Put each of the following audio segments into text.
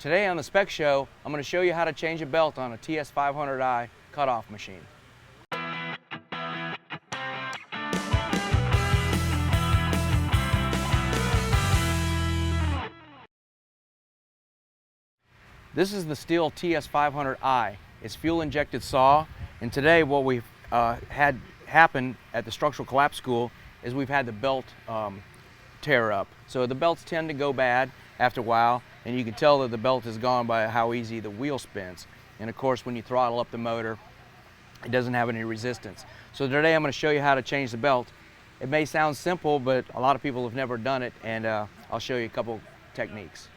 Today on the Spec Show, I'm going to show you how to change a belt on a TS500i cutoff machine. This is the Stihl TS500i. It's fuel-injected saw, and today what we've had happen at the structural collapse school is we've had the belt tear up. So the belts tend to go bad after a while, and you can tell that the belt is gone by how easy the wheel spins. And of course, when you throttle up the motor, it doesn't have any resistance. So today I'm going to show you how to change the belt. It may sound simple, but a lot of people have never done it, and I'll show you a couple techniques.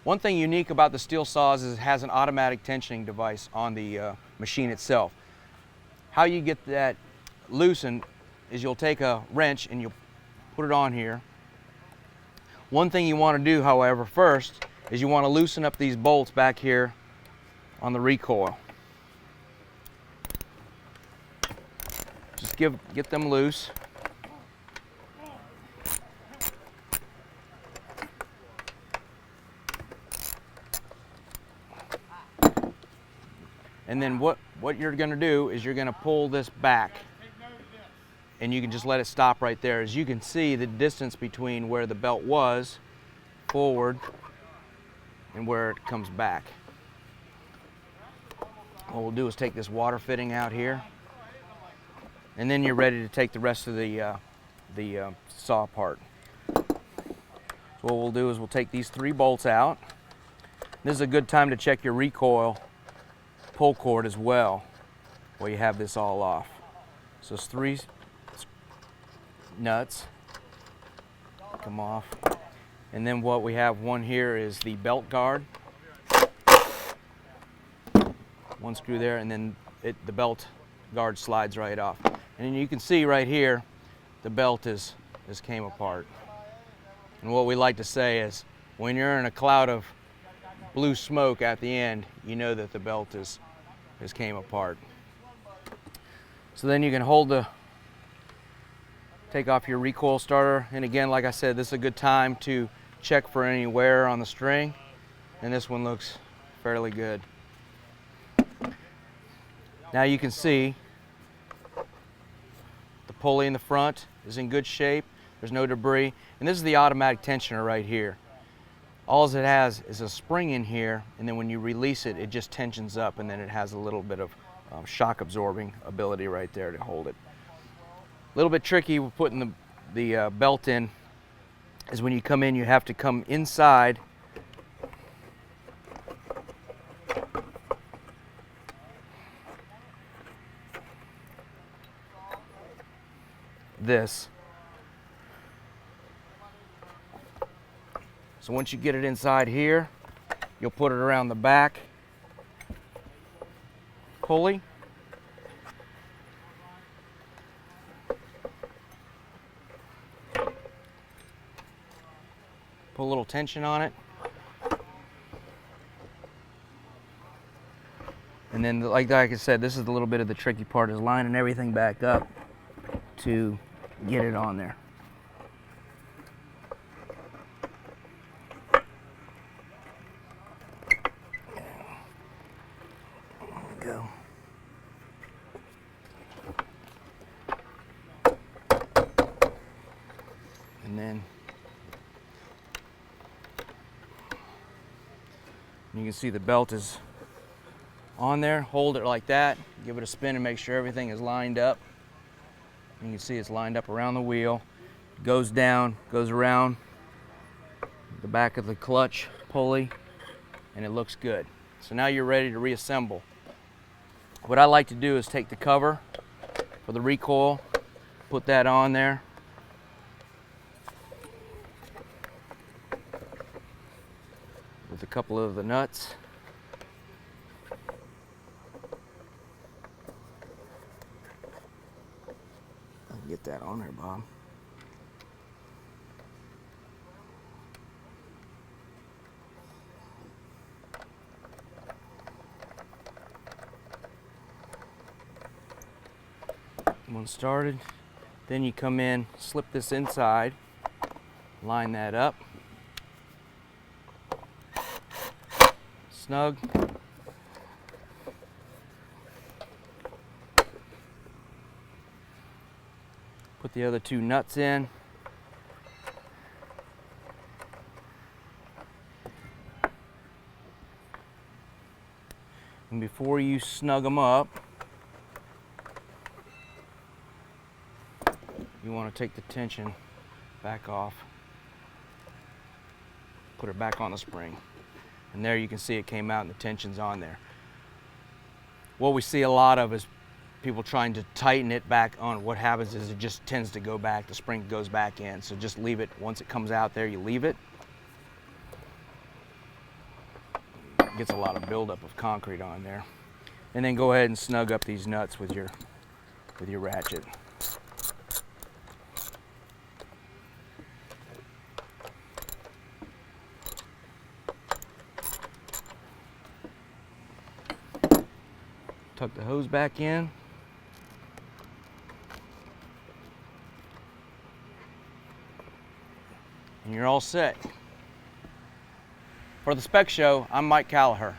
One thing unique about the Stihl saws is it has an automatic tensioning device on the machine itself. How you get that loosened is you'll take a wrench and you'll put it on here. One thing you want to do, however, first is you want to loosen up these bolts back here on the recoil. Just get them loose. And then what you're going to do is you're going to pull this back, and you can just let it stop right there. As you can see, the distance between where the belt was forward and where it comes back. What we'll do is take this water fitting out here, and then you're ready to take the rest of the saw apart. So what we'll do is we'll take these 3 bolts out. This is a good time to check your recoil pull cord as well, while you have this all off. So it's 3 nuts come off, and then what we have, one here is the belt guard, 1 screw there, and then the belt guard slides right off. And then you can see right here the belt is came apart. And what we like to say is, when you're in a cloud of blue smoke at the end, you know that the belt is came apart. So then you can take off your recoil starter, and again, like I said, this is a good time to check for any wear on the string, and this one looks fairly good. Now you can see the pulley in the front is in good shape. There's no debris, and this is the automatic tensioner right here. All it has is a spring in here, and then when you release it, it just tensions up, and then it has a little bit of shock absorbing ability right there to hold it. A little bit tricky with putting the belt in is when you come in, you have to come inside this. So once you get it inside here, you'll put it around the back pulley. Put a little tension on it. And then, like I said, this is a little bit of the tricky part, is lining everything back up to get it on there. Go. And then you can see the belt is on there. Hold it like that, give it a spin and make sure everything is lined up. You can see it's lined up around the wheel. It goes down, goes around the back of the clutch pulley, and it looks good. So now you're ready to reassemble. What I like to do is take the cover for the recoil, put that on there, with a couple of the nuts. I can get that on there, Bob. One started, then you come in, slip this inside, line that up, snug. Put the other two nuts in. And before you snug them up, you want to take the tension back off. Put it back on the spring. And there you can see it came out and the tension's on there. What we see a lot of is people trying to tighten it back on. What happens is it just tends to go back, the spring goes back in. So just leave it, once it comes out there, you leave it. It gets a lot of buildup of concrete on there. And then go ahead and snug up these nuts with your ratchet. Tuck the hose back in. And you're all set. For the Spec Show, I'm Mike Kaliher.